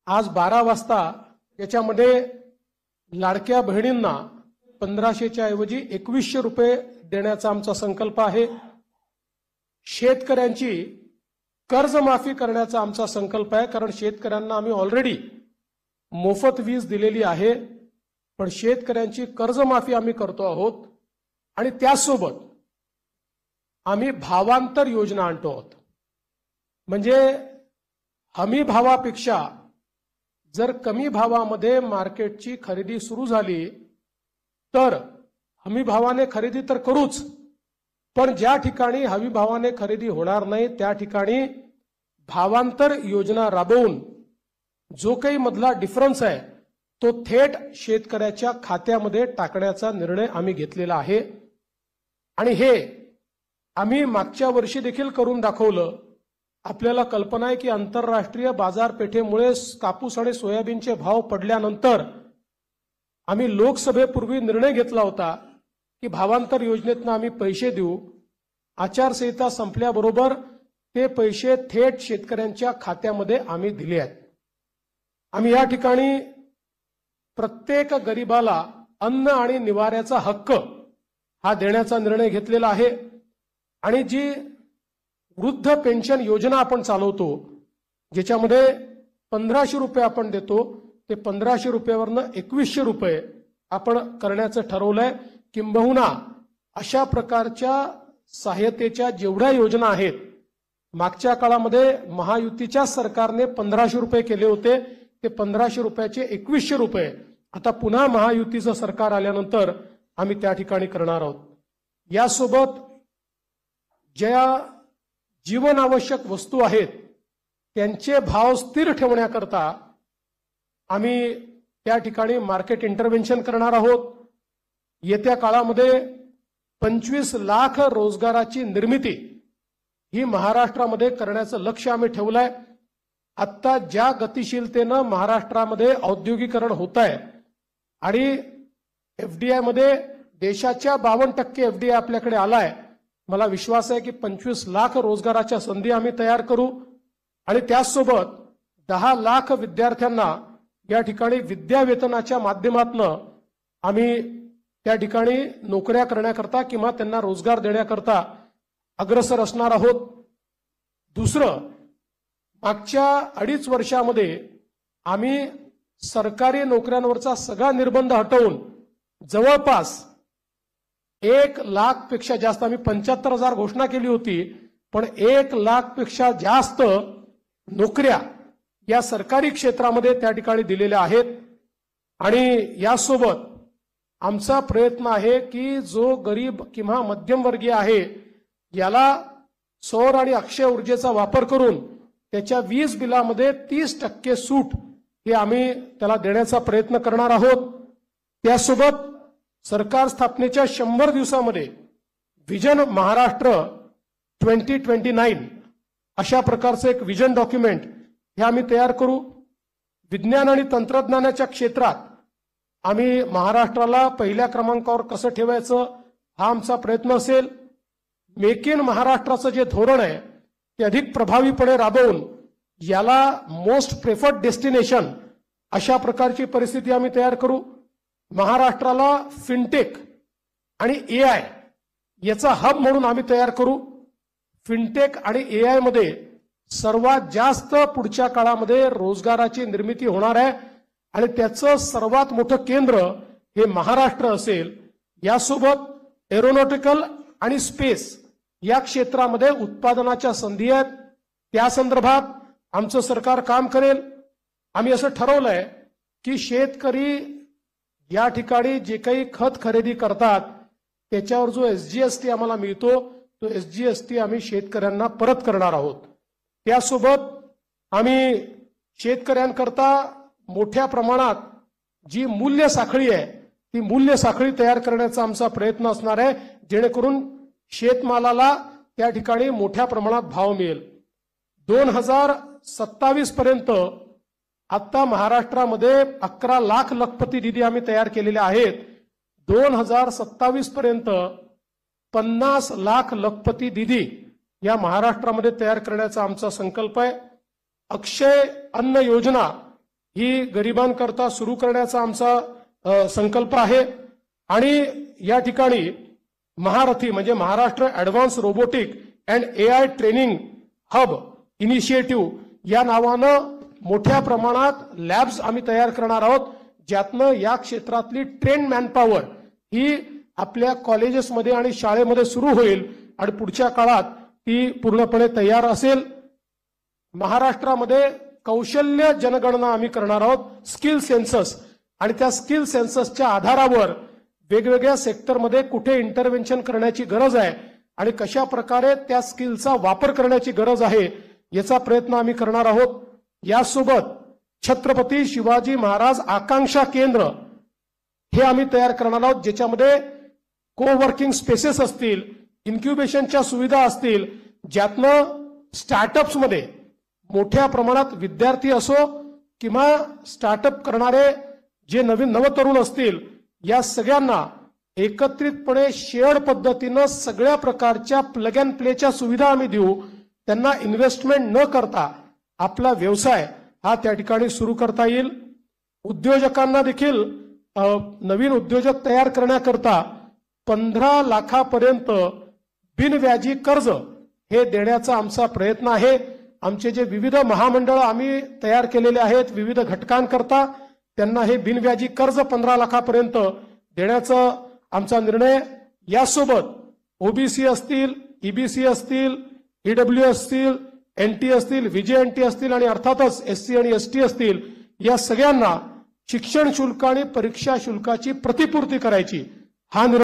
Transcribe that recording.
आज 12 वाजता याच्यामध्ये लाडक्या बहिणींना 1500च्या ऐवजी 2100 रुपये देण्याचा आमचा संकल्प आहे। शेतकऱ्यांची कर्जमाफी करण्याचा आमचा संकल्प आहे, कारण शेतकऱ्यांना आम्ही ऑलरेडी मोफत वीज दिलेली आहे, पण शेतकऱ्यांची कर्जमाफी आम्ही करतो आहोत आणि त्यासोबत आम्ही भावांतर योजना आणतो आहोत। म्हणजे हमी भावापेक्षा जर कमी भावामध्ये मार्केटची खरेदी सुरू झाली तर हमी भावाने खरेदी तर करूच, पण ज्या ठिकाणी हमी भावाने खरेदी होणार नाही त्या ठिकाणी भावांतर योजना राबवून जो काही मधला डिफरन्स आहे तो थेट शेतकऱ्याच्या खात्यामध्ये टाकण्याचा निर्णय आम्ही घेतलेला आहे। आणि हे आम्ही मागच्या वर्षी देखील करून दाखवलं। आपल्याला कल्पना आहे की आंतरराष्ट्रीय बाजारपेठेमुळे कापूस आणि सोयाबीनचे भाव पडल्यानंतर आम्ही लोकसभेपूर्वी निर्णय घेतला होता की भावांतर योजनेतून आम्ही पैसे देऊ। आचारसंहिता संपल्याबरोबर ते पैसे थेट शेतकऱ्यांच्या खात्यामध्ये आम्ही दिले आहेत। आम्ही या ठिकाणी प्रत्येक गरिबाला अन्न आणि निवाऱ्याचा हक्क हा देण्याचा निर्णय घेतलेला आहे। आणि जी वृद्ध पेन्शन योजना आपण चालवतो, ज्याच्यामध्ये 1500 रुपये आपण देतो, ते 1500 रुपयावरनं 2100 रुपये आपण करण्याचं ठरवलंय। किंबहुना अशा प्रकारच्या सहाय्यतेच्या जेवढ्या योजना आहेत, मागच्या काळामध्ये महायुतीच्या सरकारने 1500 रुपये केले होते, ते 1500 रुपयाचे 2100 रुपये आता पुन्हा महायुतीचं सरकार आल्यानंतर आम्ही त्या ठिकाणी करणार आहोत। यासोबत ज्या जीवनावश्यक वस्तू आहेत त्यांचे भाव स्थिर ठेवण्याकरता आम्ही त्या ठिकाणी मार्केट इंटरव्हेन्शन करणार आहोत। येत्या काळामध्ये 25 लाख रोजगाराची निर्मिती ही महाराष्ट्रामध्ये करण्याचं लक्ष्य आम्ही ठेवलंय। आता ज्या गतिशीलतेनं महाराष्ट्रामध्ये औद्योगिकरण होत आहे आणि एफडीआय मध्ये देशाच्या 52% एफडीआय आपल्याकडे आलाय, मला विश्वास आहे की 25 लाख रोजगाराच्या संधी आम्ही तयार करू आणि त्याचसोबत 10 लाख विद्यार्थ्यांना या ठिकाणी विद्यावेतनाच्या माध्यमातून आम्ही त्या ठिकाणी नोकऱ्या करण्याकरता किंवा त्यांना रोजगार देण्याकरता अग्रसर असणार आहोत। दुसरं, मागच्या 2.5 वर्षामध्ये आम्ही सरकारी नोकऱ्यांवरचा सगळा निर्बंध हटवून जवळपास 1 लाख पेक्षा जास्त, आम्ही 75,000 घोषणा केली होती, पण 1 लाख पेक्षा जास्त नोकऱ्या या सरकारी क्षेत्रामध्ये त्या ठिकाणी दिलेल्या आहेत। आणि यासोबत आमचा प्रयत्न आहे की जो गरीब किंवा मध्यमवर्गीय आहे याला सौर आणि अक्षय ऊर्जेचा वापर करून त्याच्या वीज बिलामध्ये 30% सूट हे आम्ही त्याला देण्याचा प्रयत्न करणार आहोत। त्यासोबत सरकार स्थापनेच्या 100 दिवसामध्ये विजन महाराष्ट्र 2029 अशा प्रकारचं एक विजन डॉक्युमेंट हे आम्ही तयार करू। विज्ञान आणि तंत्रज्ञानाच्या क्षेत्रात आम्ही महाराष्ट्राला पहिल्या क्रमांकावर कसं ठेवायचं हा आमचा प्रयत्न असेल। मेक इन महाराष्ट्राचं जे धोरण आहे ते अधिक प्रभावीपणे राबवून याला मोस्ट प्रेफर्ड डेस्टिनेशन अशा प्रकारची परिस्थिती आम्ही तयार करू। महाराष्ट्राला फिनटेक आणि एआय याचा हब म्हणून आम्ही तयार करू। फिनटेक आणि एआय मध्ये सर्वात जास्त पुढच्या काळामध्ये रोजगाराची निर्मिती होणार आहे आणि त्याचं सर्वात मोठं केंद्र हे महाराष्ट्र असेल। यासोबत एरोनॉटिकल आणि स्पेस या क्षेत्रामध्ये उत्पादनाच्या संधी आहेत, त्या संदर्भात आमचं सरकार काम करेल। आम्ही असं ठरवलंय की शेतकरी या ठिकाणी जे काही खत खरेदी करतात त्याच्यावर जो एसजीएसटी आम्हाला मिळतो तो एसजीएसटी आम्ही शेतकऱ्यांना परत करणार आहोत। त्यासोबत आम्ही शेतकऱ्यांकरता मोठ्या प्रमाणात जी मूल्य साखळी आहे ती मूल्य साखळी तयार करण्याचा आमचा प्रयत्न असणार आहे, जेणेकरून शेतमालाला त्या ठिकाणी मोठ्या प्रमाणात भाव मिळेल। 2027 पर्यंत आता महाराष्ट्रामध्ये 11 लाख लखपती दिदी आम्ही तयार केलेल्या आहेत। 2027 पर्यंत 50 लाख लखपती दिदी या महाराष्ट्रामध्ये तयार करण्याचा आमचा संकल्प आहे। अक्षय अन्न योजना ही गरिबांकरता सुरू करण्याचा आमचा संकल्प आहे। आणि या ठिकाणी महारथी म्हणजे Maharashtra advance robotic and AI training hub initiative या नावानं मोठ्या प्रमाणात लॅब्स आम्ही तयार करणार आहोत, ज्यातनं या क्षेत्रातली ट्रेन मॅनपॉवर ही आपल्या कॉलेजेसमध्ये आणि शाळेमध्ये सुरू होईल आणि पुढच्या काळात ती पूर्णपणे तयार असेल। महाराष्ट्रामध्ये कौशल्य जनगणना आम्ही करणार आहोत, स्किल सेन्सस, आणि त्या स्किल सेन्ससच्या आधारावर वेगवेगळ्या सेक्टरमध्ये कुठे इंटरव्हेन्शन करण्याची गरज आहे आणि कशा प्रकारे त्या स्किलचा वापर करण्याची गरज आहे याचा प्रयत्न आम्ही करणार आहोत। यासोबत छत्रपती शिवाजी महाराज आकांक्षा केंद्र हे आम्ही तयार करणार आहोत, ज्याच्यामध्ये कोवर्किंग स्पेसेस असतील, इन्क्युबेशनच्या सुविधा असतील, ज्यातनं स्टार्टअप्समध्ये मोठ्या प्रमाणात विद्यार्थी असो किंवा स्टार्टअप करणारे जे नवीन नवतरुण असतील या सगळ्यांना एकत्रितपणे शेअर पद्धतीनं सगळ्या प्रकारच्या प्लग अँड प्लेच्या सुविधा आम्ही देऊ। त्यांना इन्व्हेस्टमेंट न करता आपला व्यवसाय हा त्या ठिकाणी सुरू करता येईल। उद्योजकांना देखील नवीन उद्योजक तयार करण्याकरता 15 लाखापर्यंत बिनव्याजी कर्ज हे देण्याचा आमचा प्रयत्न आहे। आमचे जे विविध महामंडळ आम्ही तयार केलेले आहेत विविध घटकांकरता, त्यांना हे बिनव्याजी कर्ज 15 लाखापर्यंत देण्याचा आमचा निर्णय। यासोबत ओबीसी असतील, ईबीसी असतील, ईडब्ल्यू असतील, एनटी असतील, व्हीजेएनटी असतील आणि अर्थातच एससी आणि एसटी असतील, या सगळ्यांना शिक्षण शुल्क आणि परीक्षा शुल्काची प्रतिपूर्ती करायची हा निर्णय